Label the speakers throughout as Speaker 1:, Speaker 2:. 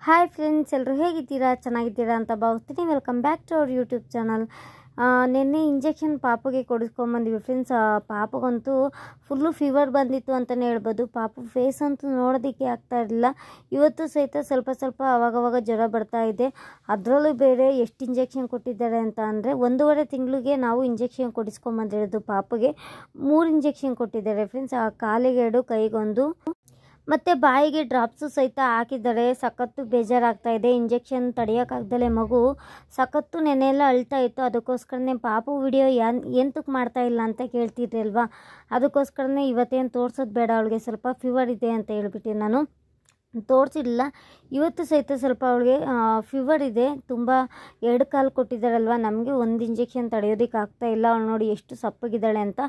Speaker 1: Hi friends, ಎಲ್ಲರೂ ಹೇಗಿದ್ದೀರಾ? ಚೆನ್ನಾಗಿದ್ದೀರಾ ಅಂತ ಭಾವಿಸ್ತೀನಿ. Welcome back to our YouTube channel. ನಿನ್ನೆ ಇಂಜೆಕ್ಷನ್ ಪಾಪುಗೆ ಕೊಡಿಸ್ಕೊಂಬಂದ್ವಿ ಫ್ರೆಂಡ್ಸ್. ಪಾಪಗಂತೂ ಫುಲ್ಲು ಫೀವರ್ ಬಂದಿತ್ತು ಅಂತಲೇ ಹೇಳ್ಬೋದು. ಪಾಪು ಫೇಸ್ ಅಂತೂ ನೋಡೋದಕ್ಕೆ ಆಗ್ತಾ ಇರಲಿಲ್ಲ. ಇವತ್ತು ಸಹಿತ ಸ್ವಲ್ಪ ಸ್ವಲ್ಪ ಅವಾಗವಾಗ ಜ್ವರ ಬರ್ತಾ ಇದೆ. ಅದರಲ್ಲೂ ಬೇರೆ ಎಷ್ಟು ಇಂಜೆಕ್ಷನ್ ಕೊಟ್ಟಿದ್ದಾರೆ ಅಂತ ಅಂದರೆ 1.5 ತಿಂಗಳಿಗೆ ನಾವು ಇಂಜೆಕ್ಷನ್ ಕೊಡಿಸ್ಕೊಂಬಂದಿರೋದು. ಪಾಪುಗೆ 3 ಇಂಜೆಕ್ಷನ್ ಕೊಟ್ಟಿದ್ದಾರೆ ಫ್ರೆಂಡ್ಸ್. ಕಾಲಿಗೆ 2, ಕೈಗೊಂದು, ಮತ್ತು ಬಾಯಿಗೆ ಡ್ರಾಪ್ಸು ಸಹಿತ ಹಾಕಿದ್ದಾರೆ. ಸಖತ್ತು ಬೇಜಾರಾಗ್ತಾ ಇದೆ. ಇಂಜೆಕ್ಷನ್ ತಡೆಯೋಕ್ಕಾಗ್ದಲೇ ಮಗು ಸಖತ್ತು ನೆನೆಯೆಲ್ಲ ಅಳ್ತಾ ಇತ್ತು. ಅದಕ್ಕೋಸ್ಕರನೇ ಪಾಪು ವಿಡಿಯೋ ಎಂತಕ್ಕೆ ಮಾಡ್ತಾ ಇಲ್ಲ ಅಂತ ಕೇಳ್ತಿದ್ರಿ ಅಲ್ವಾ? ಅದಕ್ಕೋಸ್ಕರನೇ ಇವತ್ತೇನು ತೋರಿಸೋದು ಬೇಡ, ಅವಳಿಗೆ ಸ್ವಲ್ಪ ಫೀವರ್ ಇದೆ ಅಂತ ಹೇಳ್ಬಿಟ್ಟು ನಾನು ತೋರಿಸಿಲ್ಲ. ಇವತ್ತು ಸಹಿತ ಸ್ವಲ್ಪ ಅವಳಿಗೆ ಫೀವರ್ ಇದೆ. ತುಂಬ 2 ಕಾಲು ಕೊಟ್ಟಿದ್ದಾರಲ್ವ, ನಮಗೆ 1 ಇಂಜೆಕ್ಷನ್ ತಡೆಯೋದಕ್ಕೆ ಆಗ್ತಾ ಇಲ್ಲ. ಅವಳು ನೋಡಿ ಎಷ್ಟು ಸಪ್ಪಗಿದ್ದಾಳೆ ಅಂತ.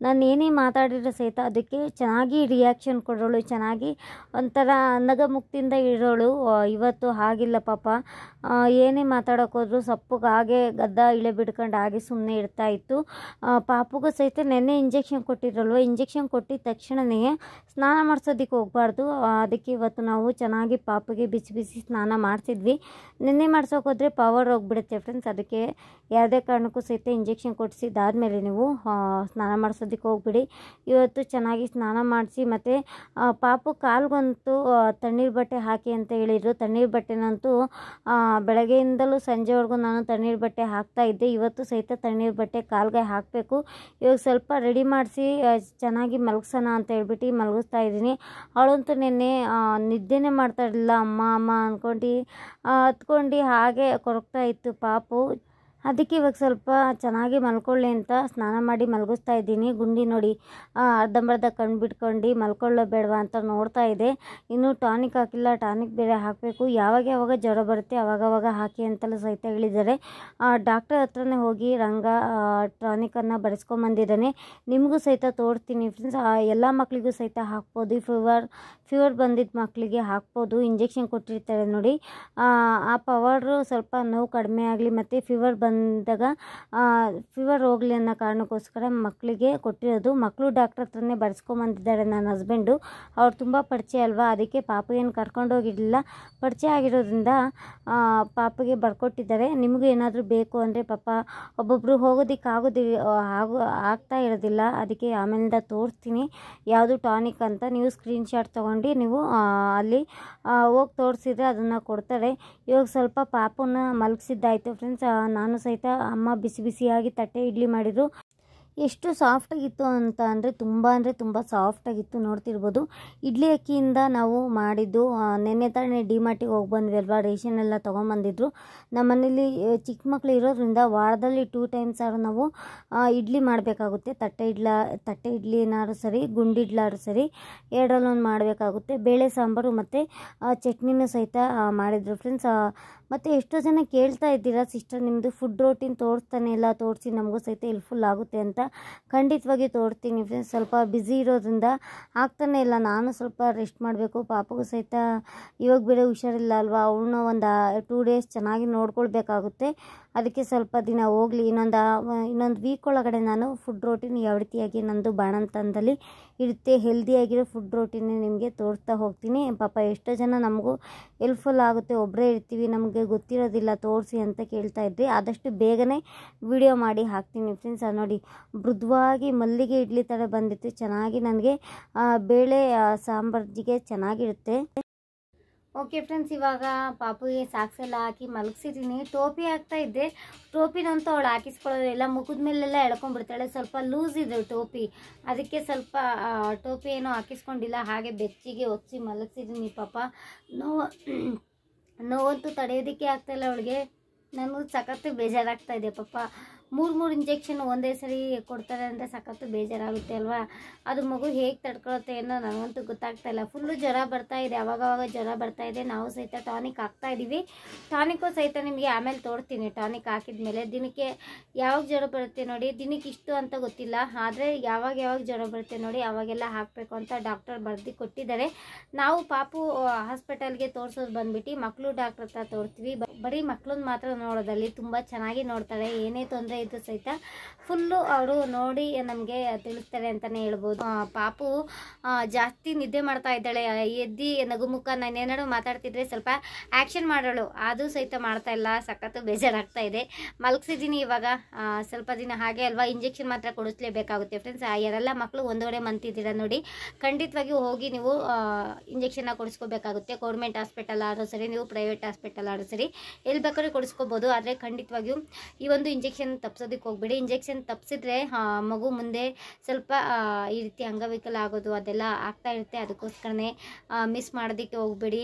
Speaker 1: ನಾನು ಏನೇ ಮಾತಾಡಿರೋ ಸಹಿತ ಅದಕ್ಕೆ ಚೆನ್ನಾಗಿ ರಿಯಾಕ್ಷನ್ ಕೊಡೋಳು, ಚೆನ್ನಾಗಿ ಒಂಥರ ನಗಮುಕ್ತಿಯಿಂದ ಇರೋಳು. ಇವತ್ತು ಹಾಗಿಲ್ಲ ಪಾಪ. ಏನೇ ಮಾತಾಡೋಕ್ಕೋದ್ರು ಸಪ್ಪಗೆ ಹಾಗೆ ಗದ್ದ ಇಳೆ ಬಿಡ್ಕೊಂಡು ಹಾಗೆ ಸುಮ್ಮನೆ ಇರ್ತಾ ಇತ್ತು. ಪಾಪುಗೂ ಸಹಿತ ನೆನ್ನೆ ಇಂಜೆಕ್ಷನ್ ಕೊಟ್ಟಿರಲ್ವ, ಇಂಜೆಕ್ಷನ್ ಕೊಟ್ಟಿದ ತಕ್ಷಣವೇ ಸ್ನಾನ ಮಾಡಿಸೋದಕ್ಕೆ ಹೋಗಬಾರ್ದು. ಅದಕ್ಕೆ ಇವತ್ತು ನಾವು ಚೆನ್ನಾಗಿ ಪಾಪುಗೆ ಬಿಸಿ ಬಿಸಿ ಸ್ನಾನ ಮಾಡಿಸಿದ್ವಿ. ನಿನ್ನೆ ಮಾಡ್ಸೋಕೆ ಹೋದರೆ ಪವರ್ ಹೋಗ್ಬಿಡುತ್ತೆ ಫ್ರೆಂಡ್ಸ್. ಅದಕ್ಕೆ ಯಾವುದೇ ಕಾರಣಕ್ಕೂ ಸಹಿತ ಇಂಜೆಕ್ಷನ್ ಕೊಡಿಸಿದಾದ್ಮೇಲೆ ನೀವು ಸ್ನಾನ ಮಾಡಿಸೋದಕ್ಕೆ ಹೋಗ್ಬಿಡಿ. ಇವತ್ತು ಚೆನ್ನಾಗಿ ಸ್ನಾನ ಮಾಡಿಸಿ, ಮತ್ತು ಪಾಪು ಕಾಲ್ಗಂತೂ ತಣ್ಣೀರು ಬಟ್ಟೆ ಹಾಕಿ ಅಂತ ಹೇಳಿದರು. ತಣ್ಣೀರು ಬಟ್ಟೆನಂತೂ ಬೆಳಗ್ಗೆಯಿಂದಲೂ ಸಂಜೆವರೆಗೂ ನಾನು ತಣ್ಣೀರು ಬಟ್ಟೆ ಹಾಕ್ತಾ ಇದ್ದೆ. ಇವತ್ತು ಸಹಿತ ತಣ್ಣೀರು ಬಟ್ಟೆ ಕಾಲ್ಗೆ ಹಾಕಬೇಕು. ಇವಾಗ ಸ್ವಲ್ಪ ರೆಡಿ ಮಾಡಿಸಿ ಚೆನ್ನಾಗಿ ಮಲಗಿಸೋಣ ಅಂತ ಹೇಳ್ಬಿಟ್ಟು ಮಲಗಿಸ್ತಾ ಇದ್ದೀನಿ. ಅವಳಂತೂ ನಿನ್ನೆ ನಿದ್ದೆನೇ ಮಾಡ್ತಾ ಇರಲಿಲ್ಲ. ಅಮ್ಮ ಅಮ್ಮ ಅಂದ್ಕೊಂಡು ಹತ್ಕೊಂಡು ಹಾಗೆ ಕೊರಗ್ತಾ ಇತ್ತು ಪಾಪು. ಅದಕ್ಕೆ ಇವಾಗ ಸ್ವಲ್ಪ ಚೆನ್ನಾಗಿ ಮಲ್ಕೊಳ್ಳಿ ಅಂತ ಸ್ನಾನ ಮಾಡಿ ಮಲಗಿಸ್ತಾ ಇದ್ದೀನಿ. ಗುಂಡಿ ನೋಡಿ ಅರ್ಧಂಬರ್ಧ ಕಣ್ಣು ಬಿಟ್ಕೊಂಡು ಮಲ್ಕೊಳ್ಳೋ ಬೇಡವಾ ಅಂತ ನೋಡ್ತಾ ಇದೆ. ಇನ್ನೂ ಟಾನಿಕ್ ಹಾಕಿಲ್ಲ, ಟಾನಿಕ್ ಬೇರೆ ಹಾಕಬೇಕು. ಯಾವಾಗ ಜ್ವರ ಬರುತ್ತೆ ಅವಾಗವಾಗ ಹಾಕಿ ಅಂತಲೂ ಸಹಿತ ಹೇಳಿದ್ದಾರೆ. ಡಾಕ್ಟರ್ ಹತ್ರನೇ ಹೋಗಿ ರಂಗ ಟಾನಿಕನ್ನು ಬರೆಸ್ಕೊಂಬಂದಿದ್ದಾನೆ. ನಿಮಗೂ ಸಹಿತ ತೋರಿಸ್ತೀನಿ ಫ್ರೆಂಡ್ಸ್. ಎಲ್ಲ ಮಕ್ಕಳಿಗೂ ಸಹಿತ ಹಾಕ್ಬೋದು. ಫೀವರ್ ಬಂದಿದ್ದ ಮಕ್ಕಳಿಗೆ ಹಾಕ್ಬೋದು. ಇಂಜೆಕ್ಷನ್ ಕೊಟ್ಟಿರ್ತಾರೆ ನೋಡಿ, ಆ ಪವರು ಸ್ವಲ್ಪ ನೋವು ಕಡಿಮೆ ಆಗಲಿ ಮತ್ತು ಫೀವರ್ ಬಂದಾಗ ಫೀವರ್ ಹೋಗಲಿ ಅನ್ನೋ ಕಾರಣಕ್ಕೋಸ್ಕರ ಮಕ್ಕಳಿಗೆ ಕೊಟ್ಟಿರೋದು. ಮಕ್ಕಳು ಡಾಕ್ಟ್ರ್ ಹತ್ರನೇ ಬರೆಸ್ಕೊಂಬಂದಿದ್ದಾರೆ ನನ್ನ ಹಸ್ಬೆಂಡು. ಅವ್ರು ತುಂಬ ಪರಿಚಯ ಅಲ್ವಾ, ಅದಕ್ಕೆ ಪಾಪು ಏನು ಕರ್ಕೊಂಡೋಗಿರಲಿಲ್ಲ. ಪರಿಚಯ ಆಗಿರೋದ್ರಿಂದ ಪಾಪುಗೆ ಬರ್ಕೊಟ್ಟಿದ್ದಾರೆ. ನಿಮಗೂ ಏನಾದರೂ ಬೇಕು ಅಂದರೆ ಪಾಪ ಒಬ್ಬೊಬ್ಬರು ಹೋಗೋದಕ್ಕೆ ಆಗ್ತಾ ಇರೋದಿಲ್ಲ. ಅದಕ್ಕೆ ಆಮೇಲಿಂದ ತೋರಿಸ್ತೀನಿ ಯಾವುದು ಟಾನಿಕ್ ಅಂತ. ನೀವು ಸ್ಕ್ರೀನ್ಶಾಟ್ ತೊಗೊಂಡು ನೀವು ಅಲ್ಲಿ ಹೋಗಿ ತೋರಿಸಿದ್ರೆ ಅದನ್ನು ಕೊಡ್ತಾರೆ. ಇವಾಗ ಸ್ವಲ್ಪ ಪಾಪುನ ಮಲಗಿಸಿದ್ದಾಯಿತು ಫ್ರೆಂಡ್ಸ್. ನಾನು ಸಹಿತ ಅಮ್ಮ ಬಿಸಿ ಬಿಸಿಯಾಗಿ ತಟ್ಟೆ ಇಡ್ಲಿ ಮಾಡಿದ್ರು. ಎಷ್ಟು ಸಾಫ್ಟಾಗಿತ್ತು ಅಂತ ಅಂದರೆ ತುಂಬ ಸಾಫ್ಟಾಗಿತ್ತು. ನೋಡ್ತಿರ್ಬೋದು, ಇಡ್ಲಿ ಅಕ್ಕಿಯಿಂದ ನಾವು ಮಾಡಿದ್ದು. ನೆನ್ನೆ ತಾನೇ ಡಿಮಾರ್ಟಿಗೆ ಹೋಗಿ ಬಂದ್ವಿ ಅಲ್ವಾ, ರೇಷನ್ ಎಲ್ಲ ತೊಗೊಂಬಂದಿದ್ರು. ನಮ್ಮ ಮನೇಲಿ ಚಿಕ್ಕ ಮಕ್ಕಳು ಇರೋದ್ರಿಂದ ವಾರದಲ್ಲಿ 2 ಟೈಮ್ಸ್ ಆದ್ರೂ ನಾವು ಇಡ್ಲಿ ಮಾಡಬೇಕಾಗುತ್ತೆ. ತಟ್ಟೆ ಇಡ್ಲಿ ಏನಾದ್ರು ಸರಿ, ಗುಂಡಿ ಇಡ್ಲಾದ್ರು ಸರಿ, ಎರಡರಲ್ಲೊಂದು ಮಾಡಬೇಕಾಗುತ್ತೆ. ಬೇಳೆ ಸಾಂಬಾರು ಮತ್ತು ಚಟ್ನಿನೂ ಸಹಿತ ಮಾಡಿದ್ರು ಫ್ರೆಂಡ್ಸ್. ಮತ್ತು ಎಷ್ಟೋ ಜನ ಕೇಳ್ತಾ ಇದ್ದೀರಾ, ಸಿಸ್ಟರ್ ನಿಮ್ಮದು ಫುಡ್ ರೋಟೀನ್ ತೋರಿಸ್ತಾನೆ ಇಲ್ಲ, ತೋರಿಸಿ ನಮಗೂ ಸಹಿತ ಹೆಲ್ಪ್ಫುಲ್ ಆಗುತ್ತೆ ಅಂತ. ಖಂಡಿತವಾಗಿ ತೋರಿಸ್ತೀನಿ ಫ್ರೆಂಡ್ಸ್. ಸ್ವಲ್ಪ ಬ್ಯುಸಿ ಇರೋದ್ರಿಂದ ಆಗ್ತಾನೆ ಇಲ್ಲ. ನಾನು ಸ್ವಲ್ಪ ರೆಸ್ಟ್ ಮಾಡಬೇಕು. ಪಾಪಗೂ ಸಹಿತ ಇವಾಗ ಬೇರೆ ಹುಷಾರಿಲ್ಲ ಅಲ್ವಾ, ಅವಳನ್ನ ಒಂದು 2 ಡೇಸ್ ಚೆನ್ನಾಗಿ ನೋಡ್ಕೊಳ್ಬೇಕಾಗುತ್ತೆ. ಅದಕ್ಕೆ ಸ್ವಲ್ಪ ದಿನ ಹೋಗಲಿ, ಇನ್ನೊಂದು ವೀಕ್ ಒಳಗಡೆ ನಾನು ಫುಡ್ ರೋಟೀನ್ ಯಾವ ರೀತಿಯಾಗಿ ನಂದು ಬಾಣಂತನದಲ್ಲಿ ಇರುತ್ತೆ, ಹೆಲ್ದಿಯಾಗಿರೋ ಫುಡ್ ರೋಟೀನ್ ನಿಮಗೆ ತೋರಿಸ್ತಾ ಹೋಗ್ತೀನಿ. ಪಾಪ ಎಷ್ಟೋ ಜನ ನಮಗೂ ಹೆಲ್ಪ್ಫುಲ್ ಆಗುತ್ತೆ, ಒಬ್ಬರೇ ಇರ್ತೀವಿ, ನಮಗೆ ಗೊತ್ತಿರೋದಿಲ್ಲ, ತೋರಿಸಿ ಅಂತ ಕೇಳ್ತಾ ಇದ್ರಿ. ಆದಷ್ಟು ಬೇಗನೆ ವಿಡಿಯೋ ಮಾಡಿ ಹಾಕ್ತೀನಿ ಫ್ರೆಂಡ್ಸ್. ನೋಡಿ, ಮೃದುವಾಗಿ ಮಲ್ಲಿಗೆ ಇಡ್ಲಿ ಥರ ಬಂದಿತ್ತು. ಚೆನ್ನಾಗಿ ನನಗೆ ಬೇಳೆ ಸಾಂಬಾರ್ಜಿಗೆ ಚೆನ್ನಾಗಿರುತ್ತೆ. ಓಕೆ ಫ್ರೆಂಡ್ಸ್, ಇವಾಗ ಪಾಪುಗೆ ಸಾಕ್ಸ್ ಎಲ್ಲ ಹಾಕಿ ಮಲಗಿಸಿದ್ದೀನಿ. ಟೋಪಿ ಹಾಕ್ತಾ ಇದ್ದೆ. ಟೋಪಿನಂತೂ ಅವಳು ಹಾಕಿಸ್ಕೊಳ್ಳೋದು ಇಲ್ಲ, ಮುಖದ ಮೇಲೆಲ್ಲ ಎಳ್ಕೊಂಡ್ಬಿಡ್ತಾಳೆ. ಸ್ವಲ್ಪ ಲೂಸ್ ಇದೆ ಟೋಪಿ, ಅದಕ್ಕೆ ಸ್ವಲ್ಪ ಟೋಪಿ ಏನೋ ಹಾಕಿಸ್ಕೊಂಡಿಲ್ಲ. ಹಾಗೆ ಬೆಚ್ಚಿಗೆ ಒತ್ತಿ ಮಲಗಿಸಿದ್ದೀನಿ. ಪಾಪ ನೋವಂತೂ ತಡೆಯೋದಕ್ಕೆ ಆಗ್ತಾಯಿಲ್ಲ ಅವಳಿಗೆ. ನನಗೂ ಸಖತ್ತು ಬೇಜಾರಾಗ್ತಾ ಇದೆ ಪಾಪ. 3 ಇಂಜೆಕ್ಷನ್ ಒಂದೇ ಸರಿ ಕೊಡ್ತಾರೆ ಅಂದರೆ ಸಖತ್ತು ಬೇಜಾರಾಗುತ್ತೆ ಅಲ್ವಾ. ಅದು ಮಗು ಹೇಗೆ ತಡ್ಕೊಳುತ್ತೆ ಏನೋ ನನಗಂತೂ ಗೊತ್ತಾಗ್ತಾ ಇಲ್ಲ. ಫುಲ್ಲು ಜ್ವರ ಬರ್ತಾ ಇದೆ, ಅವಾಗವಾಗ ಜ್ವರ ಬರ್ತಾ ಇದೆ. ನಾವು ಸಹಿತ ಟಾನಿಕ್ ಹಾಕ್ತಾ ಇದ್ದೀವಿ. ಟಾನಿಕ್ಕು ಸಹಿತ ನಿಮಗೆ ಆಮೇಲೆ ತೋರಿಸ್ತೀನಿ. ಟಾನಿಕ್ ಹಾಕಿದ ಮೇಲೆ ದಿನಕ್ಕೆ ಯಾವಾಗ ಜ್ವರ ಬರುತ್ತೆ ನೋಡಿ, ದಿನಕ್ಕೆ ಇಷ್ಟು ಅಂತ ಗೊತ್ತಿಲ್ಲ, ಆದರೆ ಯಾವಾಗ ಜ್ವರ ಬರುತ್ತೆ ನೋಡಿ ಅವಾಗೆಲ್ಲ ಹಾಕಬೇಕು ಅಂತ ಡಾಕ್ಟರ್ ಬರೆದು ಕೊಟ್ಟಿದ್ದಾರೆ. ನಾವು ಪಾಪು ಹಾಸ್ಪಿಟಲ್ಗೆ ತೋರಿಸೋದು ಬಂದ್ಬಿಟ್ಟು ಮಕ್ಕಳು ಡಾಕ್ಟ್ರ್ ಹತ್ರ ತೋರಿಸ್ತೀವಿ. ಬರೀ ಮಕ್ಕಳನ್ನ ಮಾತ್ರ ನೋಡೋದಲ್ಲಿ ತುಂಬ ಚೆನ್ನಾಗಿ ನೋಡ್ತಾಳೆ, ಏನೇ ತೊಂದರೆ ಇದ್ದು ಸಹಿತ ಫುಲ್ಲು ಅವರು ನೋಡಿ ನಮಗೆ ತಿಳಿಸ್ತಾರೆ ಅಂತಲೇ ಹೇಳ್ಬೋದು. ಪಾಪು ಜಾಸ್ತಿ ನಿದ್ದೆ ಮಾಡ್ತಾ ಇದ್ದಾಳೆ. ಎದ್ದು ನಗುಮುಖ ನಾನೇನಾದ್ರು ಮಾತಾಡ್ತಿದ್ರೆ ಸ್ವಲ್ಪ ಆ್ಯಕ್ಷನ್ ಮಾಡೋಳು, ಅದು ಸಹಿತ ಮಾಡ್ತಾ ಇಲ್ಲ. ಸಖತ್ತು ಬೇಜಾರಾಗ್ತಾ ಇದೆ. ಮಲಗಿಸಿದ್ದೀನಿ ಇವಾಗ. ಸ್ವಲ್ಪ ದಿನ ಹಾಗೆ ಅಲ್ವಾ, ಇಂಜೆಕ್ಷನ್ ಮಾತ್ರ ಕೊಡಿಸ್ಲೇಬೇಕಾಗುತ್ತೆ ಫ್ರೆಂಡ್ಸ್. ಯಾರೆಲ್ಲ ಮಕ್ಕಳು 1.5 ಮಂತ್ ಇದ್ದೀರಾ ನೋಡಿ, ಖಂಡಿತವಾಗಿಯೂ ಹೋಗಿ ನೀವು ಇಂಜೆಕ್ಷನ್ನ ಕೊಡಿಸ್ಕೋಬೇಕಾಗುತ್ತೆ. ಗೌರ್ಮೆಂಟ್ ಹಾಸ್ಪಿಟಲ್ ಆದರೂ ಸರಿ, ನೀವು ಪ್ರೈವೇಟ್ ಹಾಸ್ಪಿಟಲ್ ಆದರೂ ಸರಿ, ಎಲ್ಲಿ ಬೇಕಾದ್ರೂ ಕೊಡಿಸ್ಕೋಬೋದು. ಆದರೆ ಖಂಡಿತವಾಗಿಯೂ ಈ ಒಂದು ಇಂಜೆಕ್ಷನ್ ತಪ್ಪಿಸೋದಕ್ಕೆ ಹೋಗ್ಬೇಡಿ. ಇಂಜೆಕ್ಷನ್ ತಪ್ಪಿಸಿದ್ರೆ ಮಗು ಮುಂದೆ ಸ್ವಲ್ಪ ಈ ರೀತಿ ಅಂಗವಿಕಲ ಆಗೋದು ಅದೆಲ್ಲ ಆಗ್ತಾ ಇರುತ್ತೆ. ಅದಕ್ಕೋಸ್ಕರನೇ ಮಿಸ್ ಮಾಡೋದಕ್ಕೆ ಹೋಗಬೇಡಿ.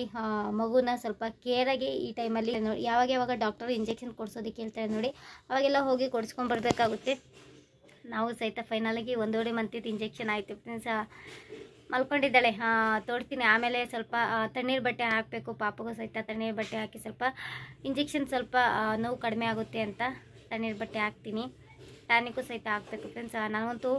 Speaker 1: ಮಗುನ ಸ್ವಲ್ಪ ಕೇರಾಗಿ ಈ ಟೈಮಲ್ಲಿ ನೋಡಿ, ಯಾವಾಗ ಡಾಕ್ಟರ್ ಇಂಜೆಕ್ಷನ್ ಕೊಡಿಸೋದಕ್ಕೆ ಹೇಳ್ತಾರೆ ನೋಡಿ, ಅವಾಗೆಲ್ಲ ಹೋಗಿ ಕೊಡಿಸ್ಕೊಂಡ್ಬರ್ಬೇಕಾಗುತ್ತೆ. ನಾವು ಸಹಿತ ಫೈನಲಾಗಿ 1.5 ಮಂತಿದ್ದು ಇಂಜೆಕ್ಷನ್ ಆಯಿತು ಫ್ರೆಂಡ್ಸ್. ಮಲ್ಕೊಂಡಿದ್ದಾಳೆ. ತೋಡ್ತೀನಿ. ಆಮೇಲೆ ಸ್ವಲ್ಪ ತಣ್ಣೀರು ಬಟ್ಟೆ ಹಾಕಬೇಕು ಪಾಪಗೂ ಸಹಿತ. ತಣ್ಣೀರು ಬಟ್ಟೆ ಹಾಕಿ ಸ್ವಲ್ಪ ಇಂಜೆಕ್ಷನ್ ಸ್ವಲ್ಪ ನೋವು ಕಡಿಮೆ ಆಗುತ್ತೆ ಅಂತ ತಣ್ಣೀರು ಬಟ್ಟೆ ಹಾಕ್ತೀನಿ. ಟಾನಿಕ್ಕು ಸಹಿತ ಹಾಕಬೇಕು ಫ್ರೆಂಡ್ಸ್. ನನಗಂತೂ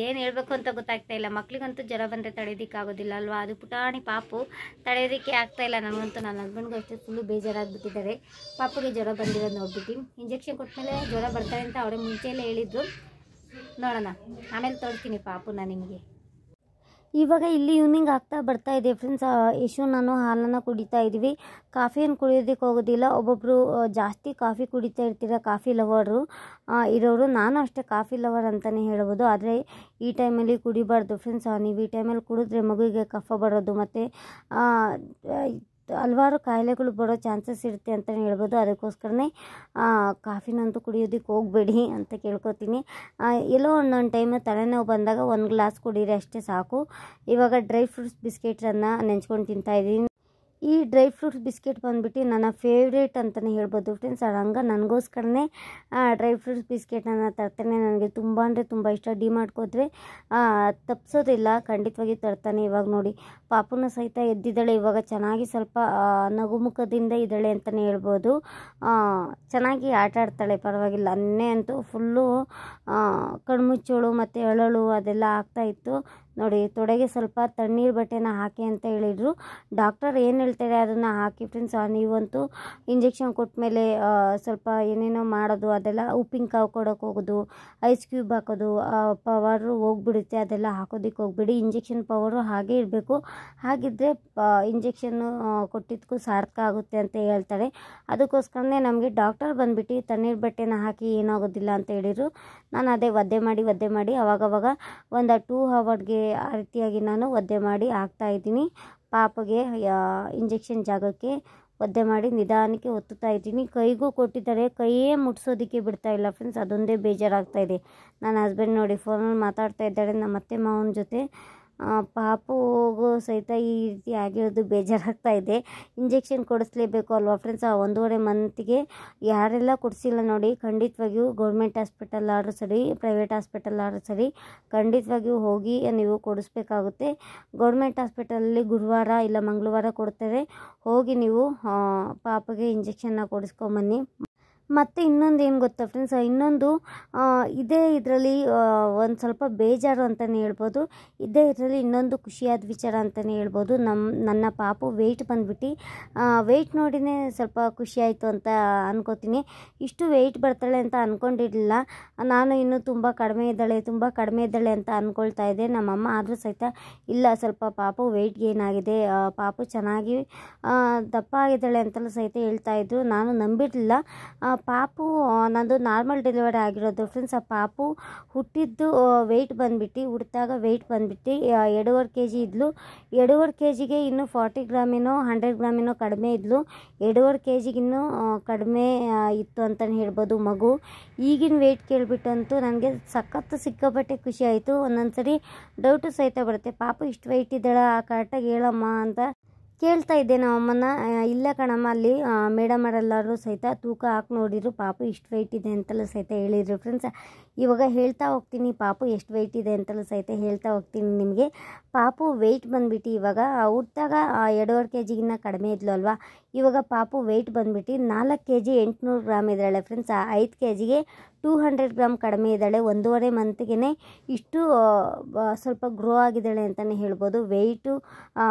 Speaker 1: ಏನು ಹೇಳಬೇಕು ಅಂತ ಗೊತ್ತಾಗ್ತಾ ಇಲ್ಲ. ಮಕ್ಳಿಗಂತೂ ಜ್ವರ ಬಂದರೆ ತಡೆಯೋದಕ್ಕಾಗೋದಿಲ್ಲ ಅಲ್ವಾ. ಅದು ಪುಟಾಣಿ ಪಾಪು ತಡೆಯೋದಕ್ಕೆ ಆಗ್ತಾಯಿಲ್ಲ ನನಗಂತೂ. ನನ್ನ ಹಸ್ಬೆಂಡ್ಗೂ ಅಷ್ಟೇ ಫುಲ್ಲು ಬೇಜಾರಾಗಿಬಿಟ್ಟಿದ್ದಾರೆ. ಪಾಪುಗೆ ಜ್ವರ ಬಂದಿರೋದು ನೋಡ್ಬಿಟ್ಟು. ಇಂಜೆಕ್ಷನ್ ಕೊಟ್ಟಮೇಲೆ ಜ್ವರ ಬರ್ತಾರೆ ಅಂತ ಅವರೇ ಮುಂಚೆಯಲ್ಲೇ ಹೇಳಿದ್ರು. ನೋಡೋಣ, ಆಮೇಲೆ ತೋರಿಸ್ತೀನಿ ಪಾಪುನ ನಿಮಗೆ. ಇವಾಗ ಇಲ್ಲಿ ಈವ್ನಿಂಗ್ ಆಗ್ತಾ ಬರ್ತಾ ಇದೆ ಫ್ರೆಂಡ್ಸ್. ಯಶು ನಾನು ಹಾಲನ್ನು ಕುಡಿತಾ ಇದ್ದೀವಿ. ಕಾಫಿಯನ್ನು ಕುಡಿಯೋದಕ್ಕೆ ಹೋಗೋದಿಲ್ಲ. ಒಬ್ಬೊಬ್ಬರು ಜಾಸ್ತಿ ಕಾಫಿ ಕುಡಿತಾ ಇರ್ತೀರ, ಕಾಫಿ ಲವರು ಇರೋರು. ನಾನು ಅಷ್ಟೇ ಕಾಫಿ ಲವರ್ ಅಂತಲೇ ಹೇಳ್ಬೋದು. ಆದರೆ ಈ ಟೈಮಲ್ಲಿ ಕುಡಿಬಾರ್ದು ಫ್ರೆಂಡ್ಸ್. ನೀವು ಈ ಟೈಮಲ್ಲಿ ಕುಡಿದ್ರೆ ಮಗುವಿಗೆ ಕಫ ಬರೋದು ಮತ್ತು ಹಲವಾರು ಕಾಯಿಲೆಗಳು ಬರೋ ಚಾನ್ಸಸ್ ಇರುತ್ತೆ ಅಂತಲೇ ಹೇಳ್ಬೋದು. ಅದಕ್ಕೋಸ್ಕರನೇ ಕಾಫಿನಂತೂ ಕುಡಿಯೋದಕ್ಕೆ ಹೋಗಬೇಡಿ ಅಂತ ಕೇಳ್ಕೊತೀನಿ. ಎಲ್ಲೋ ಒಂದೊಂದು ಟೈಮ್ ತಲೆನೋವು ಬಂದಾಗ 1 ಗ್ಲಾಸ್ ಕುಡೀರಿ ಅಷ್ಟೇ ಸಾಕು. ಇವಾಗ ಡ್ರೈ ಫ್ರೂಟ್ಸ್ ಬಿಸ್ಕೆಟ್ಸನ್ನು ನೆಂಚ್ಕೊಂಡು ತಿಂತಾಯಿದ್ದೀನಿ. ಈ ಡ್ರೈ ಫ್ರೂಟ್ಸ್ ಬಿಸ್ಕೆಟ್ ಬಂದುಬಿಟ್ಟು ನನ್ನ ಫೇವ್ರೇಟ್ ಅಂತಲೇ ಹೇಳ್ಬೋದು ಫ್ರೆಂಡ್ಸ್. ಹಂಗೆ ನನಗೋಸ್ಕರನೇ ಡ್ರೈ ಫ್ರೂಟ್ಸ್ ಬಿಸ್ಕೆಟನ್ನು ತರ್ತಾನೆ. ನನಗೆ ತುಂಬ ಅಂದರೆ ತುಂಬ ಇಷ್ಟ. ಡಿಮಾರ್ಟ್ಗೆ ಹೋದರೆ ತಪ್ಪಿಸೋದಿಲ್ಲ, ಖಂಡಿತವಾಗಿ ತರ್ತಾನೆ. ಇವಾಗ ನೋಡಿ ಪಾಪುನ ಸಹಿತ ಎದ್ದಿದ್ದಾಳೆ. ಇವಾಗ ಚೆನ್ನಾಗಿ ಸ್ವಲ್ಪ ನಗುಮುಖದಿಂದ ಇದ್ದಾಳೆ ಅಂತಲೇ ಹೇಳ್ಬೋದು. ಚೆನ್ನಾಗಿ ಆಟ ಆಡ್ತಾಳೆ, ಪರವಾಗಿಲ್ಲ. ಅನ್ನೇ ಅಂತೂ ಫುಲ್ಲು ಕಣ್ಮುಚ್ಚೋಳು ಮತ್ತು ಅಳೋಳು ಅದೆಲ್ಲ ಆಗ್ತಾಯಿತ್ತು ನೋಡಿ. ತೊಡೆಗೆ ಸ್ವಲ್ಪ ತಣ್ಣೀರು ಬಟ್ಟೆನ ಹಾಕಿ ಅಂತ ಹೇಳಿದರು ಡಾಕ್ಟರ್. ಏನು ಹೇಳ್ತಾರೆ ಅದನ್ನು ಹಾಕಿ ಫ್ರೆಂಡ್ಸ್. ನೀವಂತೂ ಇಂಜೆಕ್ಷನ್ ಕೊಟ್ಟ ಮೇಲೆ ಸ್ವಲ್ಪ ಏನೇನೋ ಮಾಡೋದು ಅದೆಲ್ಲ, ಉಪ್ಪಿನಕಾಯಿ ಕೊಡೋಕೆ ಹೋಗೋದು, ಐಸ್ ಕ್ಯೂಬ್ ಹಾಕೋದು, ಪವರು ಹೋಗ್ಬಿಡುತ್ತೆ, ಅದೆಲ್ಲ ಹಾಕೋದಕ್ಕೆ ಹೋಗ್ಬೇಡಿ. ಇಂಜೆಕ್ಷನ್ ಪವರು ಹಾಗೇ ಇರಬೇಕು. ಹಾಗಿದ್ದರೆ ಇಂಜೆಕ್ಷನ್ನು ಕೊಟ್ಟಿದ್ದಕ್ಕೂ ಸಾರ್ಥಕ ಆಗುತ್ತೆ ಅಂತ ಹೇಳ್ತಾರೆ. ಅದಕ್ಕೋಸ್ಕರನೇ ನಮಗೆ ಡಾಕ್ಟರ್ ಬಂದುಬಿಟ್ಟು ತಣ್ಣೀರು ಬಟ್ಟೆನ ಹಾಕಿ ಏನಾಗೋದಿಲ್ಲ ಅಂತ ಹೇಳಿದರು. ನಾನು ಅದೇ ಒದ್ದೆ ಮಾಡಿ ಅವಾಗವಾಗ ಒಂದು 2 ಅವರ್ಗೆ ಆ ರೀತಿಯಾಗಿ ನಾನು ಒದ್ದೆ ಮಾಡಿ ಹಾಕ್ತಾಯಿದ್ದೀನಿ. ಪಾಪಗೆ ಇಂಜೆಕ್ಷನ್ ಜಾಗಕ್ಕೆ ಒದ್ದೆ ಮಾಡಿ ನಿಧಾನಕ್ಕೆ ಒತ್ತುತ್ತಾ ಇದ್ದೀನಿ. ಕೈಗೂ ಕೊಟ್ಟಿದ್ದಾರೆ, ಕೈಯೇ ಮುಟ್ಸೋದಕ್ಕೆ ಬಿಡ್ತಾ ಇಲ್ಲ ಫ್ರೆಂಡ್ಸ್. ಅದೊಂದೇ ಬೇಜಾರಾಗ್ತಾ ಇದೆ. ನನ್ನ ಹಸ್ಬೆಂಡ್ ನೋಡಿ ಫೋನಲ್ಲಿ ಮಾತಾಡ್ತಾ ಇದ್ದಾರೆ ನಮ್ಮ ಅತ್ತೆ ಮಾವನ ಜೊತೆ. ಪಾಪುಗೂ ಸಹಿತ ಈ ರೀತಿ ಆಗಿರೋದು ಬೇಜಾರಾಗ್ತಾ ಇದೆ. ಇಂಜೆಕ್ಷನ್ ಕೊಡಿಸ್ಲೇಬೇಕು ಅಲ್ವಾ ಫ್ರೆಂಡ್ಸ್. 1.5 ಮಂತಿಗೆ ಯಾರೆಲ್ಲ ಕೊಡಿಸಿಲ್ಲ ನೋಡಿ, ಖಂಡಿತವಾಗಿಯೂ ಗೌರ್ಮೆಂಟ್ ಹಾಸ್ಪಿಟಲ್ ಆದರೂ ಸರಿ, ಪ್ರೈವೇಟ್ ಹಾಸ್ಪಿಟಲ್ ಆದರೂ ಸರಿ, ಖಂಡಿತವಾಗಿಯೂ ಹೋಗಿ ನೀವು ಕೊಡಿಸ್ಬೇಕಾಗುತ್ತೆ. ಗೌರ್ಮೆಂಟ್ ಹಾಸ್ಪಿಟಲಲ್ಲಿ ಗುರುವಾರ ಇಲ್ಲ ಮಂಗಳವಾರ ಕೊಡ್ತಾರೆ. ಹೋಗಿ ನೀವು ಪಾಪಗೆ ಇಂಜೆಕ್ಷನ್ನ ಕೊಡಿಸ್ಕೊಂಬನ್ನಿ. ಮತ್ತು ಇನ್ನೊಂದು ಏನು ಗೊತ್ತಾ ಫ್ರೆಂಡ್ಸ್, ಇನ್ನೊಂದು ಇದೇ ಇದರಲ್ಲಿ ಒಂದು ಸ್ವಲ್ಪ ಬೇಜಾರು ಅಂತಲೇ ಹೇಳ್ಬೋದು. ಇದೇ ಇದರಲ್ಲಿ ಇನ್ನೊಂದು ಖುಷಿಯಾದ ವಿಚಾರ ಅಂತಲೇ ಹೇಳ್ಬೋದು. ನನ್ನ ಪಾಪು ವೆಯ್ಟ್ ಬಂದುಬಿಟ್ಟು ವೆಯ್ಟ್ ನೋಡಿನೇ ಸ್ವಲ್ಪ ಖುಷಿಯಾಯಿತು ಅಂತ ಅನ್ಕೋತೀನಿ. ಇಷ್ಟು ವೆಯ್ಟ್ ಬರ್ತಾಳೆ ಅಂತ ಅಂದ್ಕೊಂಡಿರಲಿಲ್ಲ ನಾನು. ಇನ್ನೂ ತುಂಬ ಕಡಿಮೆ ಇದ್ದಾಳೆ ಅಂತ ಅಂದ್ಕೊಳ್ತಾ ಇದ್ದೆ. ನಮ್ಮಮ್ಮ ಆದರೂ ಸಹಿತ ಇಲ್ಲ, ಸ್ವಲ್ಪ ಪಾಪು ವೆಯ್ಟ್ ಗೇನ್ ಆಗಿದೆ, ಪಾಪು ಚೆನ್ನಾಗಿ ದಪ್ಪ ಆಗಿದ್ದಾಳೆ ಅಂತಲೂ ಸಹಿತ ಹೇಳ್ತಾಯಿದ್ರು. ನಾನು ನಂಬಿರಲಿಲ್ಲ. ಪಾಪು ನಂದು ನಾರ್ಮಲ್ ಡೆಲಿವರಿ ಆಗಿರೋದು ಫ್ರೆಂಡ್ಸ್. ಆ ಪಾಪು ಹುಟ್ಟಿದ್ದು ವೆಯ್ಟ್ ಬಂದುಬಿಟ್ಟು, ಹುಟ್ಟಿದಾಗ ವೆಯ್ಟ್ ಬಂದುಬಿಟ್ಟು 2.5 kg ಇದ್ಲು. 2.5 kgಗೆ ಇನ್ನೂ 40 ಗ್ರಾಮಿನೋ 100 ಗ್ರಾಮಿನೋ ಕಡಿಮೆ ಇದ್ಲು. 2.5 kgಗಿನ್ನೂ ಕಡಿಮೆ ಇತ್ತು ಅಂತಲೇ ಹೇಳ್ಬೋದು ಮಗು. ಈಗಿನ ವೆಯ್ಟ್ ಕೇಳಿಬಿಟ್ಟಂತೂ ನನಗೆ ಸಿಕ್ಕಾಪಟ್ಟೆ ಖುಷಿ ಆಯಿತು. ಒಂದೊಂದು ಸರಿ ಡೌಟು ಸಹಿತ ಬರುತ್ತೆ, ಪಾಪು ಇಷ್ಟು ವೆಯ್ಟ್ ಇದ್ದಾಳ ಕರೆಕ್ಟಾಗಿ ಹೇಳಮ್ಮ ಅಂತ ಕೇಳ್ತಾ ಇದ್ದೆ ನಮ್ಮಮ್ಮನ. ಇಲ್ಲ ಕಣಮ್ಮ, ಅಲ್ಲಿ ಮೇಡಮರೆಲ್ಲರೂ ಸಹಿತ ತೂಕ ಹಾಕಿ ನೋಡಿದ್ರು, ಪಾಪು ಇಷ್ಟು ವೆಯ್ಟ್ ಇದೆ ಅಂತಲೂ ಸಹಿತ ಹೇಳಿದರು ಫ್ರೆಂಡ್ಸ್. ಇವಾಗ ಹೇಳ್ತಾ ಹೋಗ್ತೀನಿ ಪಾಪು ಎಷ್ಟು ವೆಯ್ಟ್ ಇದೆ ಅಂತಲೂ ಸಹಿತ ಹೇಳ್ತಾ ಹೋಗ್ತೀನಿ ನಿಮಗೆ. ಪಾಪು ವೆಯ್ಟ್ ಬಂದುಬಿಟ್ಟು ಇವಾಗ ಹುಟ್ಟಿದಾಗ 2.5 kgಗಿನ್ನ ಕಡಿಮೆ ಇದ್ಲು ಅಲ್ವಾ. ಇವಾಗ ಪಾಪು ವೆಯ್ಟ್ ಬಂದುಬಿಟ್ಟು 4 kg 800 ಗ್ರಾಮ್ ಇದ್ದಾಳೆ ಫ್ರೆಂಡ್ಸ್. 5 kgಗೆ 200 ಗ್ರಾಮ್ ಕಡಿಮೆ ಇದ್ದಾಳೆ. 1.5 ಮಂತ್ಗೆ ಇಷ್ಟು ಸ್ವಲ್ಪ ಗ್ರೋ ಆಗಿದ್ದಾಳೆ ಅಂತಲೇ ಹೇಳ್ಬೋದು. ವೆಯ್ಟು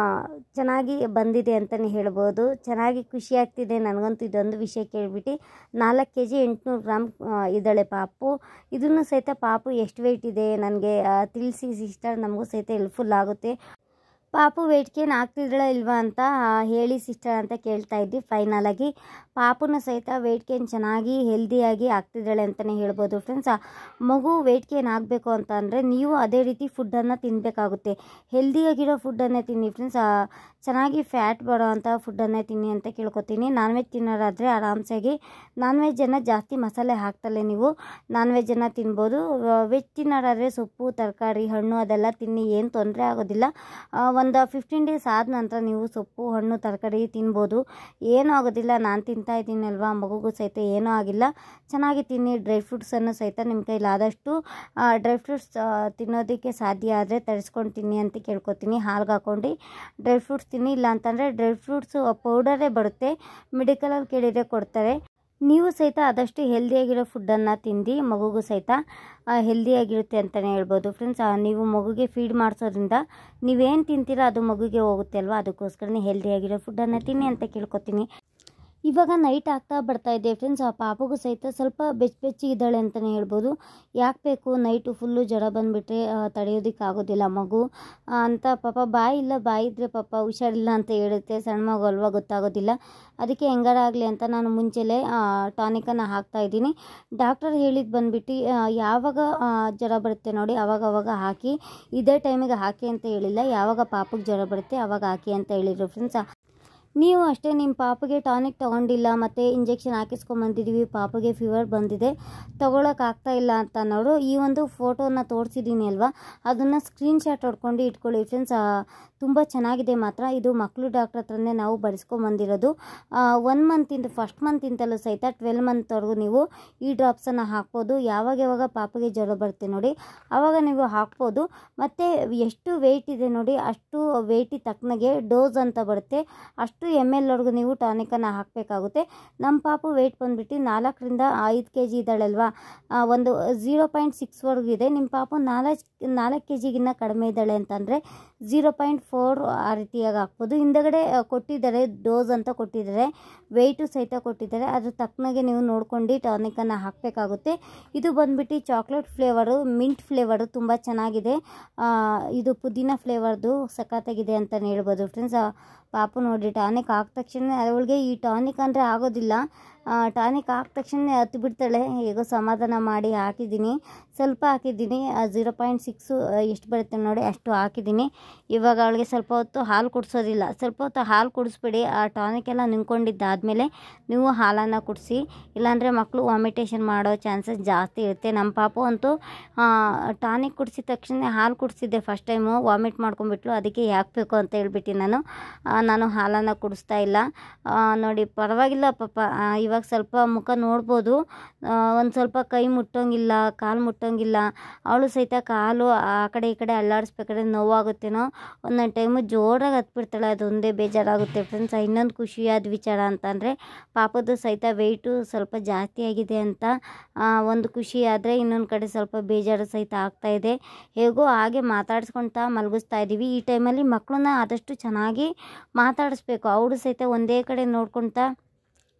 Speaker 1: ಚೆನ್ನಾಗಿ ಬಂದಿದೆ ಅಂತಲೇ ಹೇಳ್ಬೋದು. ಚೆನ್ನಾಗಿ ಖುಷಿ ಆಗ್ತಿದೆ ನನಗಂತೂ ಇದೊಂದು ವಿಷಯ ಕೇಳಿಬಿಟ್ಟು. 4 kg 800 ಗ್ರಾಮ್ ಇದ್ದಾಳೆ ಪಾಪು. ಇದನ್ನು ಸಹಿತ ಪಾಪು ಎಷ್ಟು ವೆಯ್ಟ್ ಇದೆ ನನಗೆ ತಿಳಿಸಿ ಸಿಸ್ಟರ್, ನಮಗೂ ಸಹಿತ ಹೆಲ್ಪ್ಫುಲ್ ಆಗುತ್ತೆ. ಪಾಪು ವೆಯ್ಟ್ ಗೇನ್ ಆಗ್ತಿದ್ದಾಳ ಇಲ್ವಾ ಅಂತ ಹೇಳಿ ಸಿಸ್ಟರ್ ಅಂತ ಕೇಳ್ತಾ ಇದ್ವಿ. ಫೈನಲಾಗಿ ಪಾಪುನ ಸಹಿತ ವೆಯ್ಟ್ ಗೇನ್ ಚೆನ್ನಾಗಿ ಹೆಲ್ದಿಯಾಗಿ ಆಗ್ತಿದ್ದಾಳೆ ಅಂತಲೇ ಹೇಳ್ಬೋದು ಫ್ರೆಂಡ್ಸ್. ಮಗು ವೆಯ್ಟ್ ಗೇನ್ ಆಗಬೇಕು ಅಂತ ಅಂದರೆ ನೀವು ಅದೇ ರೀತಿ ಫುಡ್ಡನ್ನು ತಿನ್ನಬೇಕಾಗುತ್ತೆ. ಹೆಲ್ದಿಯಾಗಿರೋ ಫುಡ್ಡನ್ನೇ ತಿನ್ನಿ ಫ್ರೆಂಡ್ಸ್. ಚೆನ್ನಾಗಿ ಫ್ಯಾಟ್ ಬರೋ ಅಂಥ ಫುಡ್ಡನ್ನೇ ತಿನ್ನಿ ಅಂತ ಕೇಳ್ಕೊತೀನಿ. ನಾನ್ ವೆಜ್ ತಿನ್ನೋರಾದರೆ ಆರಾಮ್ಸಾಗಿ ನಾನ್ ವೆಜ್ಜನ್ನು ಜಾಸ್ತಿ ಮಸಾಲೆ ಹಾಕ್ತಲೇ ನೀವು ನಾನ್ ವೆಜ್ಜನ್ನು ತಿನ್ಬೋದು. ವೆಜ್ ತಿನ್ನೋರಾದರೆ ಸೊಪ್ಪು ತರಕಾರಿ ಹಣ್ಣು ಅದೆಲ್ಲ ತಿನ್ನಿ, ಏನು ತೊಂದರೆ ಆಗೋದಿಲ್ಲ. ಒಂದು 15 ಡೇಸ್ ಆದ ನಂತರ ನೀವು ಸೊಪ್ಪು ಹಣ್ಣು ತರಕಾರಿ ತಿನ್ಬೋದು, ಏನೂ ಆಗೋದಿಲ್ಲ. ನಾನು ತಿಂತಾ ಇದ್ದೀನಲ್ವಾ, ಮಗುಗೂ ಸಹಿತ ಏನೂ ಆಗಿಲ್ಲ. ಚೆನ್ನಾಗಿ ತಿನ್ನಿ. ಡ್ರೈ ಫ್ರೂಟ್ಸನ್ನು ಸಹಿತ ನಿಮ್ಮ ಕೈಲಾದಷ್ಟು ಡ್ರೈ ಫ್ರೂಟ್ಸ್ ತಿನ್ನೋದಕ್ಕೆ ಸಾಧ್ಯ ಆದರೆ ತರಿಸ್ಕೊಂಡು ತಿನ್ನಿ ಅಂತ ಕೇಳ್ಕೊತೀನಿ. ಹಾಲ್ಗೆ ಹಾಕ್ಕೊಂಡು ಡ್ರೈ ಫ್ರೂಟ್ಸ್ ತಿನ್ನಿ. ಇಲ್ಲ ಅಂತಂದರೆ ಡ್ರೈ ಫ್ರೂಟ್ಸು ಪೌಡರೇ ಬರುತ್ತೆ, ಮೆಡಿಕಲಲ್ಲಿ ಕೇಳಿದರೆ ಕೊಡ್ತಾರೆ. ನೀವು ಸಹಿತ ಆದಷ್ಟು ಹೆಲ್ದಿಯಾಗಿರೋ ಫುಡ್ಡನ್ನು ತಿಂದು ಮಗುಗೂ ಸಹಿತ ಹೆಲ್ದಿಯಾಗಿರುತ್ತೆ ಅಂತಲೇ ಹೇಳ್ಬೋದು ಫ್ರೆಂಡ್ಸ್. ನೀವು ಮಗುಗೆ ಫೀಡ್ ಮಾಡಿಸೋದ್ರಿಂದ ನೀವೇನು ತಿಂತೀರೋ ಅದು ಮಗುಗೆ ಹೋಗುತ್ತೆ ಅಲ್ವಾ, ಅದಕ್ಕೋಸ್ಕರನೇ ಹೆಲ್ದಿಯಾಗಿರೋ ಫುಡ್ಡನ್ನು ತಿನ್ನಿ ಅಂತ ಕೇಳ್ಕೊತೀನಿ. ಇವಾಗ ನೈಟ್ ಆಗ್ತಾ ಬರ್ತಾ ಇದೆ ಫ್ರೆಂಡ್ಸ್. ಆ ಪಾಪಗೂ ಸಹಿತ ಸ್ವಲ್ಪ ಬೆಚ್ಚಗಿದ್ದಾಳೆ ಅಂತಲೇ ಹೇಳ್ಬೋದು. ಯಾಕೆ ಬೇಕು ನೈಟು ಫುಲ್ಲು ಜ್ವರ ಬಂದುಬಿಟ್ರೆ ತಡೆಯೋದಕ್ಕಾಗೋದಿಲ್ಲ ಮಗು ಅಂತ ಪಾಪ ಬಾಯಿ ಇಲ್ಲ, ಬಾಯಿ ಇದ್ದರೆ ಪಾಪ ಹುಷಾರಿಲ್ಲ ಅಂತ ಹೇಳುತ್ತೆ. ಸಣ್ಣ ಮಗು ಅಲ್ವಾ, ಗೊತ್ತಾಗೋದಿಲ್ಲ. ಅದಕ್ಕೆ ಹೆಂಗಾರಾಗಲಿ ಅಂತ ನಾನು ಮುಂಚೆಲೇ ಟಾನಿಕನ್ನು ಹಾಕ್ತಾಯಿದ್ದೀನಿ. ಡಾಕ್ಟರ್ ಹೇಳಿದ್ದು ಬಂದುಬಿಟ್ಟು ಯಾವಾಗ ಜ್ವರ ಬರುತ್ತೆ ನೋಡಿ ಅವಾಗ ಹಾಕಿ, ಇದೇ ಟೈಮಿಗೆ ಹಾಕಿ ಅಂತ ಹೇಳಿಲ್ಲ. ಯಾವಾಗ ಪಾಪಗೆ ಜ್ವರ ಬರುತ್ತೆ ಆವಾಗ ಹಾಕಿ ಅಂತ ಹೇಳಿದರು ಫ್ರೆಂಡ್ಸ್. ನೀವು ಅಷ್ಟೇ ನಿಮ್ಮ ಪಾಪಗೆ ಟಾನಿಕ್ ತೊಗೊಂಡಿಲ್ಲ ಮತ್ತು ಇಂಜೆಕ್ಷನ್ ಹಾಕಿಸ್ಕೊಂಬಂದಿದ್ದೀವಿ, ಪಾಪಗೆ ಫೀವರ್ ಬಂದಿದೆ, ತೊಗೊಳಕ್ಕಾಗ್ತಾ ಇಲ್ಲ ಅಂತ ಅನ್ನೋರು ಈ ಒಂದು ಫೋಟೋನ ತೋರಿಸಿದ್ದೀನಿ ಅಲ್ವಾ, ಅದನ್ನು ಸ್ಕ್ರೀನ್ಶಾಟ್ ಹೊಡ್ಕೊಂಡು ಇಟ್ಕೊಳ್ಳಿ ಫ್ರೆಂಡ್ಸ್. ತುಂಬ ಚೆನ್ನಾಗಿದೆ ಮಾತ್ರ. ಇದು ಮಕ್ಕಳು ಡಾಕ್ಟ್ರ್ ಹತ್ರನೇ ನಾವು ಬರೆಸ್ಕೊಂಬಂದಿರೋದು. 1 ಮಂತಿಂದ ಫಸ್ಟ್ ಮಂತಿಂದಲೂ ಸಹಿತ 12 ಮಂತ್ವರೆಗೂ ನೀವು ಈ ಡ್ರಾಪ್ಸನ್ನು ಹಾಕ್ಬೋದು. ಯಾವಾಗ ಪಾಪಗೆ ಜ್ವರ ಬರುತ್ತೆ ನೋಡಿ ಆವಾಗ ನೀವು ಹಾಕ್ಬೋದು. ಮತ್ತು ಎಷ್ಟು ವೆಯ್ಟ್ ಇದೆ ನೋಡಿ ಅಷ್ಟು ವೆಯ್ಟಿಗೆ ತಕ್ಕನಾಗೆ ಡೋಸ್ ಅಂತ ಬರುತ್ತೆ, ಅಷ್ಟು ml ವರೆಗೂ ನೀವು ಟಾನಿಕನ್ನು ಹಾಕಬೇಕಾಗುತ್ತೆ. ನಮ್ಮ ಪಾಪು ವೆಯ್ಟ್ ಬಂದುಬಿಟ್ಟು 4 ರಿಂದ 5 kg ಇದ್ದಾಳಲ್ವಾ, ಒಂದು 0.6ವರೆಗೂ ಇದೆ. ನಿಮ್ಮ ಪಾಪು 4 kgಗಿನ್ನ ಕಡಿಮೆ ಇದ್ದಾಳೆ ಅಂತಂದರೆ 0.4 ಆ ರೀತಿಯಾಗಿ ಹಾಕ್ಬೋದು. ಹಿಂದಗಡೆ ಕೊಟ್ಟಿದ್ದಾರೆ ಡೋಸ್ ಅಂತ ಕೊಟ್ಟಿದ್ದಾರೆ, ವೆಯ್ಟು ಸಹಿತ ಕೊಟ್ಟಿದ್ದಾರೆ. ಅದ್ರ ತಕ್ಕನಾಗೆ ನೀವು ನೋಡ್ಕೊಂಡು ಟಾನಿಕನ್ನು ಹಾಕಬೇಕಾಗುತ್ತೆ. ಇದು ಬಂದುಬಿಟ್ಟು ಚಾಕ್ಲೇಟ್ ಫ್ಲೇವರು, ಮಿಂಟ್ ಫ್ಲೇವರು ತುಂಬ ಚೆನ್ನಾಗಿದೆ. ಇದು ಪುದೀನ ಫ್ಲೇವರ್ದು ಸಖತ್ತಾಗಿದೆ ಅಂತಲೇ ಹೇಳ್ಬೋದು ಫ್ರೆಂಡ್ಸ್. ಪಾಪು ನೋಡಿ ಟಾನಿಕ್ ಹಾಕಿದ ತಕ್ಷಣ ಅವಳಿಗೆ ಈ ಟಾನಿಕ್ ಅಂದರೆ ಆಗೋದಿಲ್ಲ. ಟಾನಿಕ್ ಹಾಕಿದ ತಕ್ಷಣ ಹತ್ತು ಬಿಡ್ತಾಳೆ. ಹೇಗೋ ಸಮಾಧಾನ ಮಾಡಿ ಹಾಕಿದ್ದೀನಿ, ಸ್ವಲ್ಪ ಹಾಕಿದ್ದೀನಿ. 0.6 ಎಷ್ಟು ಬರುತ್ತೆ ನೋಡಿ ಅಷ್ಟು ಹಾಕಿದ್ದೀನಿ. ಇವಾಗ ಅವಳಿಗೆ ಸ್ವಲ್ಪ ಹೊತ್ತು ಹಾಲು ಕುಡಿಸೋದಿಲ್ಲ, ಸ್ವಲ್ಪ ಹೊತ್ತು ಹಾಲು ಕುಡಿಸ್ಬೇಡಿ. ಆ ಟಾನಿಕ್ ಎಲ್ಲ ನುಂಗ್ಕೊಂಡಿದ್ದಾದಮೇಲೆ ನೀವು ಹಾಲನ್ನು ಕುಡಿಸಿ, ಇಲ್ಲಾಂದರೆ ಮಕ್ಕಳು ವಾಮಿಟೇಷನ್ ಮಾಡೋ ಚಾನ್ಸಸ್ ಜಾಸ್ತಿ ಇರುತ್ತೆ. ನಮ್ಮ ಪಾಪು ಅಂತೂ ಟಾನಿಕ್ ಕುಡಿಸಿದ ತಕ್ಷಣ ಹಾಲು ಕುಡಿಸಿದ್ದೆ ಫಸ್ಟ್ ಟೈಮು, ವಾಮಿಟ್ ಮಾಡ್ಕೊಂಡ್ಬಿಟ್ಲು. ಅದಕ್ಕೆ ಯಾಕೆ ಬೇಕು ಅಂತ ಹೇಳ್ಬಿಟ್ಟು ನಾನು ಹಾಲನ್ನು ಕುಡಿಸ್ತಾ ಇಲ್ಲ. ನೋಡಿ ಪರವಾಗಿಲ್ಲ ಪಾಪ, ಇವಾಗ ಸ್ವಲ್ಪ ಮುಖ ನೋಡ್ಬೋದು. ಒಂದು ಸ್ವಲ್ಪ ಕೈ ಮುಟ್ಟೋಂಗಿಲ್ಲ, ಕಾಲು ಮುಟ್ಟೋಂಗಿಲ್ಲ. ಅವಳು ಸಹಿತ ಕಾಲು ಆ ಕಡೆ ಈ ಕಡೆ ಅಲ್ಲಾಡಿಸ್ಬೇಕಾದ್ರೆ ನೋವಾಗುತ್ತೇನೋ, ಒಂದೊಂದು ಟೈಮು ಜೋರಾಗಿ ಹತ್ಬಿಡ್ತಾಳೆ. ಅದೊಂದೇ ಬೇಜಾರಾಗುತ್ತೆ ಫ್ರೆಂಡ್ಸ್. ಇನ್ನೊಂದು ಖುಷಿಯಾದ ವಿಚಾರ ಅಂತಂದರೆ ಪಾಪದ್ದು ಸಹಿತ ವೆಯ್ಟು ಸ್ವಲ್ಪ ಜಾಸ್ತಿ ಆಗಿದೆ ಅಂತ ಒಂದು ಖುಷಿ ಆದರೆ, ಇನ್ನೊಂದು ಕಡೆ ಸ್ವಲ್ಪ ಬೇಜಾರು ಸಹಿತ ಆಗ್ತಾಯಿದೆ. ಹೇಗೋ ಹಾಗೆ ಮಾತಾಡಿಸ್ಕೊಳ್ತಾ ಮಲಗಿಸ್ತಾ ಇದ್ದೀವಿ. ಈ ಟೈಮಲ್ಲಿ ಮಕ್ಕಳನ್ನ ಆದಷ್ಟು ಚೆನ್ನಾಗಿ ಮಾತಾಡಿಸ್ಬೇಕು. ಅವಳು ಸಹಿತ ಒಂದೇ ಕಡೆ ನೋಡ್ಕೊಳ್ತಾ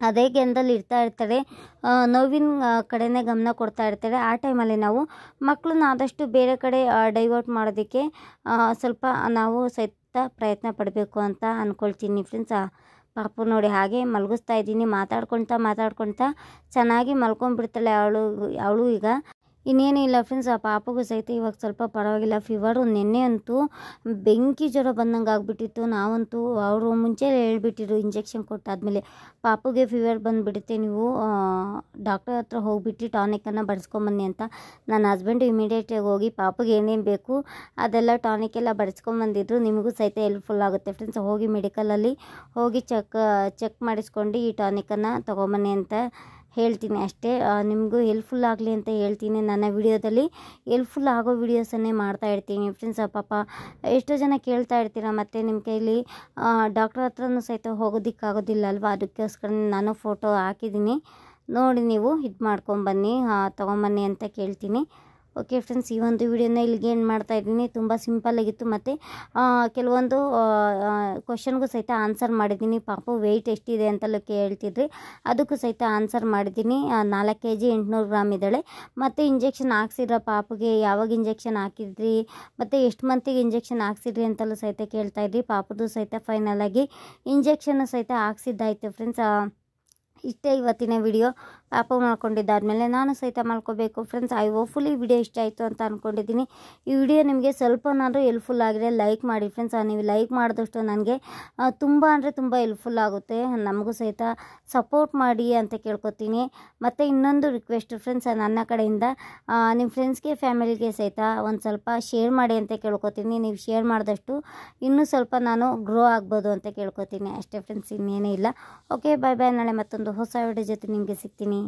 Speaker 1: ಅದೇ ಗೆಂದಲ್ಲಿ ಇರ್ತಾಳೆ, ನೋವಿನ ಕಡೆನೇ ಗಮನ ಕೊಡ್ತಾ ಇರ್ತಾರೆ. ಆ ಟೈಮಲ್ಲಿ ನಾವು ಮಕ್ಕಳನ್ನ ಆದಷ್ಟು ಬೇರೆ ಕಡೆ ಡೈವರ್ಟ್ ಮಾಡೋದಕ್ಕೆ ಸ್ವಲ್ಪ ನಾವು ಸಹಿತ ಪ್ರಯತ್ನ ಪಡಬೇಕು ಅಂತ ಅಂದ್ಕೊಳ್ತೀನಿ ಫ್ರೆಂಡ್ಸ್. ಪಾಪು ನೋಡಿ ಹಾಗೆ ಮಲಗಿಸ್ತಾ ಇದ್ದೀನಿ, ಮಾತಾಡ್ಕೊಳ್ತಾ ಚೆನ್ನಾಗಿ ಮಲ್ಕೊಂಡ್ಬಿಡ್ತಾಳೆ ಅವಳು ಈಗ. ಇನ್ನೇನು ಇಲ್ಲ ಫ್ರೆಂಡ್ಸ್, ಆ ಪಾಪಗೂ ಸಹಿತ ಇವಾಗ ಸ್ವಲ್ಪ ಪರವಾಗಿಲ್ಲ. ಫೀವರು ನೆನ್ನೆ ಅಂತೂ ಬೆಂಕಿ ಜ್ವರ ಬಂದಂಗೆ ಆಗಿಬಿಟ್ಟಿತ್ತು. ನಾವಂತೂ ಅವರು ಮುಂಚೆ ಹೇಳ್ಬಿಟ್ಟಿದ್ರು ಇಂಜೆಕ್ಷನ್ ಕೊಟ್ಟಾದಮೇಲೆ ಪಾಪುಗೆ ಫೀವರ್ ಬಂದುಬಿಡುತ್ತೆ, ನೀವು ಡಾಕ್ಟರ್ ಹತ್ರ ಹೋಗಿಬಿಟ್ಟು ಟಾನಿಕನ್ನು ಬರೆಸ್ಕೊಂಬನ್ನಿ ಅಂತ. ನನ್ನ ಹಸ್ಬೆಂಡು ಇಮಿಡಿಯೇಟಾಗಿ ಹೋಗಿ ಪಾಪುಗೆ ಏನೇನು ಬೇಕು ಅದೆಲ್ಲ ಟಾನಿಕ್ ಎಲ್ಲ ಬರೆಸ್ಕೊಂಬಂದಿದ್ರು. ನಿಮಗೂ ಸಹಿತ ಹೆಲ್ಪ್ಫುಲ್ ಆಗುತ್ತೆ ಫ್ರೆಂಡ್ಸ್. ಹೋಗಿ ಮೆಡಿಕಲಲ್ಲಿ ಹೋಗಿ ಚೆಕ್ ಮಾಡಿಸ್ಕೊಂಡು ಈ ಟಾನಿಕನ್ನು ತೊಗೊಂಬನ್ನಿ ಅಂತ ಹೇಳ್ತೀನಿ ಅಷ್ಟೇ. ನಿಮಗೂ ಹೆಲ್ಪ್ಫುಲ್ ಆಗಲಿ ಅಂತ ಹೇಳ್ತೀನಿ. ನನ್ನ ವಿಡಿಯೋದಲ್ಲಿ ಹೆಲ್ಪ್ಫುಲ್ ಆಗೋ ವಿಡಿಯೋಸನ್ನೇ ಮಾಡ್ತಾ ಇರ್ತೀನಿ ಫ್ರೆಂಡ್ಸ್. ಪಾಪ ಎಷ್ಟೋ ಜನ ಕೇಳ್ತಾ ಇರ್ತೀರ, ಮತ್ತು ನಿಮ್ಮ ಕೈಲಿ ಡಾಕ್ಟರ್ ಹತ್ರನೂ ಸಹಿತ ಹೋಗೋದಕ್ಕಾಗೋದಿಲ್ಲ ಅಲ್ವಾ, ಅದಕ್ಕೋಸ್ಕರ ನಾನು ಫೋಟೋ ಹಾಕಿದ್ದೀನಿ ನೋಡಿ, ನೀವು ಇದು ಮಾಡ್ಕೊಂಬನ್ನಿ ತೊಗೊಂಬನ್ನಿ ಅಂತ ಕೇಳ್ತೀನಿ. ಓಕೆ ಫ್ರೆಂಡ್ಸ್, ಈ ಒಂದು ವಿಡಿಯೋನ ಇಲ್ಲಿಗೆ ಏನು ಮಾಡ್ತಾ ಇದ್ದೀನಿ. ತುಂಬ ಸಿಂಪಲ್ಲಾಗಿತ್ತು ಮತ್ತು ಕೆಲವೊಂದು ಕ್ವಶನ್ಗೂ ಸಹಿತ ಆನ್ಸರ್ ಮಾಡಿದ್ದೀನಿ. ಪಾಪು ವೆಯ್ಟ್ ಎಷ್ಟಿದೆ ಅಂತೆಲ್ಲ ಕೇಳ್ತಿದ್ರಿ, ಅದಕ್ಕೂ ಸಹಿತ ಆನ್ಸರ್ ಮಾಡಿದ್ದೀನಿ. 4 kg 800 ಗ್ರಾಮ್ ಇದ್ದಾಳೆ. ಮತ್ತು ಇಂಜೆಕ್ಷನ್ ಹಾಕ್ಸಿರೋ ಪಾಪುಗೆ ಯಾವಾಗ ಇಂಜೆಕ್ಷನ್ ಹಾಕಿದ್ರಿ ಮತ್ತು ಎಷ್ಟು ಮಂತಿಗೆ ಇಂಜೆಕ್ಷನ್ ಹಾಕ್ಸಿದ್ರಿ ಅಂತೆಲ್ಲ ಸಹಿತ ಕೇಳ್ತಾಯಿದ್ರಿ. ಪಾಪುದು ಸಹಿತ ಫೈನಲಾಗಿ ಇಂಜೆಕ್ಷನ್ನು ಸಹಿತ ಹಾಕ್ಸಿದ್ದಾಯಿತು ಫ್ರೆಂಡ್ಸ್. ಇಷ್ಟೇ ಇವತ್ತಿನ ವಿಡಿಯೋ. ಪಾಪು ಮಾಡ್ಕೊಂಡಿದ್ದಾದಮೇಲೆ ನಾನು ಸಹಿತ ಮಾಡ್ಕೋಬೇಕು ಫ್ರೆಂಡ್ಸ್. ಐ ಹೋಪ್ಫುಲಿ ವಿಡಿಯೋ ಇಷ್ಟ ಆಯಿತು ಅಂತ ಅಂದ್ಕೊಂಡಿದ್ದೀನಿ. ಈ ವಿಡಿಯೋ ನಿಮಗೆ ಸ್ವಲ್ಪನಾದರೂ ಹೆಲ್ಪ್ಫುಲ್ ಆಗಿದೆ ಲೈಕ್ ಮಾಡಿ ಫ್ರೆಂಡ್ಸ್. ನೀವು ಲೈಕ್ ಮಾಡಿದಷ್ಟು ನನಗೆ ತುಂಬ ಅಂದರೆ ತುಂಬ ಹೆಲ್ಪ್ಫುಲ್ ಆಗುತ್ತೆ. ನಮಗೂ ಸಹಿತ ಸಪೋರ್ಟ್ ಮಾಡಿ ಅಂತ ಕೇಳ್ಕೊತೀನಿ. ಮತ್ತು ಇನ್ನೊಂದು ರಿಕ್ವೆಸ್ಟ್ ಫ್ರೆಂಡ್ಸ್ ನನ್ನ ಕಡೆಯಿಂದ, ನಿಮ್ಮ ಫ್ರೆಂಡ್ಸ್ಗೆ ಫ್ಯಾಮಿಲಿಗೆ ಸಹಿತ ಒಂದು ಸ್ವಲ್ಪ ಶೇರ್ ಮಾಡಿ ಅಂತ ಕೇಳ್ಕೊತೀನಿ. ನೀವು ಶೇರ್ ಮಾಡಿದಷ್ಟು ಇನ್ನೂ ಸ್ವಲ್ಪ ನಾನು ಗ್ರೋ ಆಗ್ಬೋದು ಅಂತ ಕೇಳ್ಕೊತೀನಿ. ಅಷ್ಟೇ ಫ್ರೆಂಡ್ಸ್, ಇನ್ನೇನೇ ಇಲ್ಲ. ಓಕೆ, ಬಾಯ್ ಬಾಯ್. ನಾಳೆ ಮತ್ತೊಂದು ಹೊಸ ವಿಡಿಯೋ ಜೊತೆ ನಿಮಗೆ ಸಿಗ್ತೀನಿ.